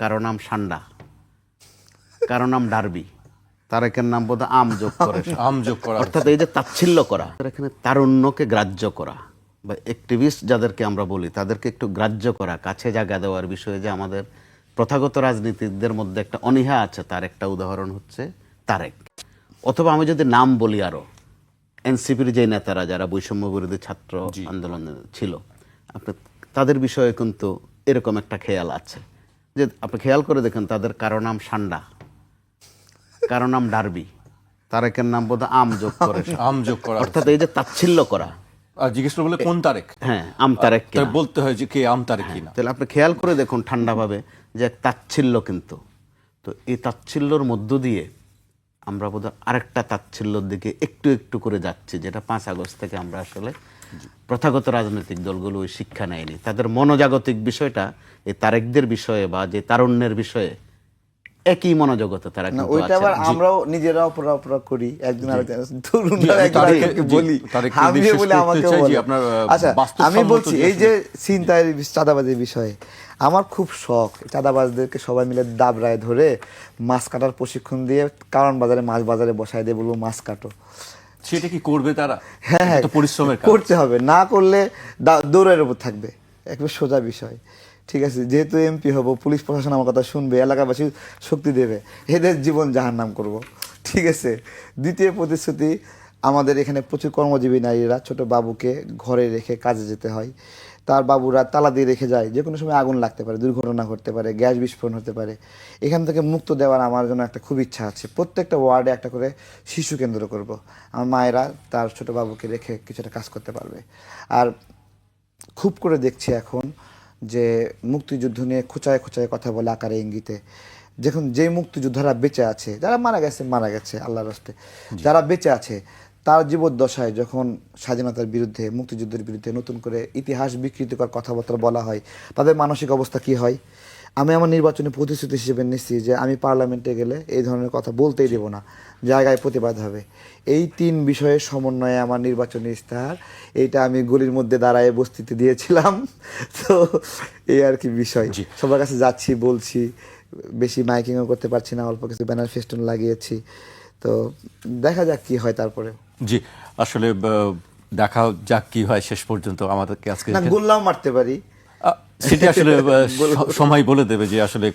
কারো নাম সান্ডা, কারো নাম ডার্বি, তারেকের নাম বোধ আম যোগ করে আম যোগ করা অর্থাৎ এই যে তাচ্ছিল্য করা, এখানে তারুণ্যকে গ্রাহ্য করা বা অ্যাক্টিভিস্ট যাদেরকে আমরা বলি তাদেরকে একটু গ্রাহ্য করা, কাছে জায়গা দেওয়ার বিষয়ে যে আমাদের প্রথাগত রাজনীতিকদের মধ্যে একটা অনীহা আছে, তার একটা উদাহরণ হচ্ছে তারেক। অথবা আমি যদি নাম বলি আরো এনসিপির যে নেতারা যারা বৈষম্য বিরোধী ছাত্র আন্দোলনে ছিল, আপনি তাদের বিষয়ে কিন্তু এরকম একটা খেয়াল আছে যে আপনি খেয়াল করে দেখেন তাদের কারো নাম সান্ডা, কারো নাম ডার্বি, তারেকের নাম বোধ আম যোগ করে আম যোগ করা অর্থাৎ এই যে তাচ্ছিল্য করা। আর জিজ্ঞেস করে বলে কোন তারেক, হ্যাঁ আম তারেক কিনা। তাই বলতে হয় যে কে আম তারেক কিনা। তাহলে আপনি খেয়াল করে দেখুন ঠান্ডাভাবে যে এক তাচ্ছিল্য, কিন্তু তো এই তাচ্ছিল্যর মধ্য দিয়ে আমরা বোধহয় আরেকটা তাচ্ছিল্যর দিকে একটু একটু করে যাচ্ছি, যেটা 5 আগস্ট থেকে আমরা আসলে প্রথাগত রাজনৈতিক দলগুলো ওই শিক্ষা নেয়নি। তাদের মনোজাগতিক বিষয়টা এই তারেকদের বিষয়ে বা যে তারুণ্যের বিষয়ে একই মনোজগতে তারা না, কিন্তু ওইটা আছেন। আবার আমরাও নিজেরা অপরা করি, একজন আরেকজন তরুণরা জি, আমি একজন তারেককে- আরেকজনকে জি, বলি, তারেককে আমিও বিশেষ বলি, করতে আমাকেও চাই যে বলে। আপনার, আচ্ছা, বাস্তবসম্মত আমি বলছি যে এই যে ছিনতাই চাঁদাবাজির বিষয়ে আমার খুব শখ, চাঁদাবাজদেরকে সবাই মিলে দাবরায় ধরে মাছ কাটার প্রশিক্ষণ দিয়ে কারণ বাজারে মাছ বাজারে বসায় দিয়ে বলবো মাছ কাটো। সেটা কি করবে তারা? হ্যাঁ হ্যাঁ, এটা তো পরিশ্রমের কাজ। করতে হবে, না করলে দৌড়ের উপর থাকবে, একবার সোজা বিষয়। ঠিক আছে, যেহেতু এমপি হব, পুলিশ প্রশাসন আমার কথা শুনবে, এলাকাবাসী শক্তি দেবে, এদের জীবন জাহান্নাম করব। ঠিক আছে। দ্বিতীয় প্রতিশ্রুতি, আমাদের এখানে প্রচুর কর্মজীবী নারীরা ছোট বাবুকে ঘরে রেখে কাজে যেতে হয়, তার বাবুরা তালা দিয়ে রেখে যায়, যে কোনো সময় আগুন লাগতে পারে, দুর্ঘটনা ঘটতে পারে, গ্যাস বিস্ফোরণ হতে পারে। এখান থেকে মুক্ত দেওয়ার আমার জন্য একটা খুব ইচ্ছা আছে, প্রত্যেকটা ওয়ার্ডে একটা করে শিশু কেন্দ্র করব। আমার মায়েরা তার ছোট বাবুকে রেখে কিছুটা কাজ করতে পারবে। আর খুব করে দেখছি এখন যে মুক্তিযুদ্ধ নিয়ে খোঁচায় খোঁচায় কথা বলে আকারে ইঙ্গিতে, দেখুন যে মুক্তিযোদ্ধারা বেঁচে আছে, যারা মারা গেছে আল্লাহর রাস্তে, যারা বেঁচে আছে তার জীবদ্দশায় যখন স্বাধীনতার বিরুদ্ধে, মুক্তিযুদ্ধের বিরুদ্ধে নতুন করে ইতিহাস বিকৃতিকর কথাবার্তা বলা হয়, তাদের মানসিক অবস্থা কি হয়। আমি আমার নির্বাচনী প্রতিশ্রুতি হিসেবে নিচ্ছি যে আমি পার্লামেন্টে গেলে এই ধরনের কথা বলতেই দেব না, জায়গায় প্রতিবাদ হবে। এই 3 বিষয়ের সমন্বয়ে আমার নির্বাচনী ইস্তাহার, এইটা আমি গলির মধ্যে দাঁড়ায় বস্তিতে দিয়েছিলাম। তো এই আর কি বিষয়, সবার কাছে যাচ্ছি, বলছি, বেশি মাইকিংও করতে পারছি না, অল্প কিছু ব্যানার ফেস্টুন লাগিয়েছি। তো দেখা যাক কি হয় তারপরে। জি, আসলে দেখা যাক কি হয় শেষ পর্যন্ত। আমাদেরকে আজকে না, গোল্লাও মারতে পারি, সেটি আসলে সময় বলে দেবে যে আসলে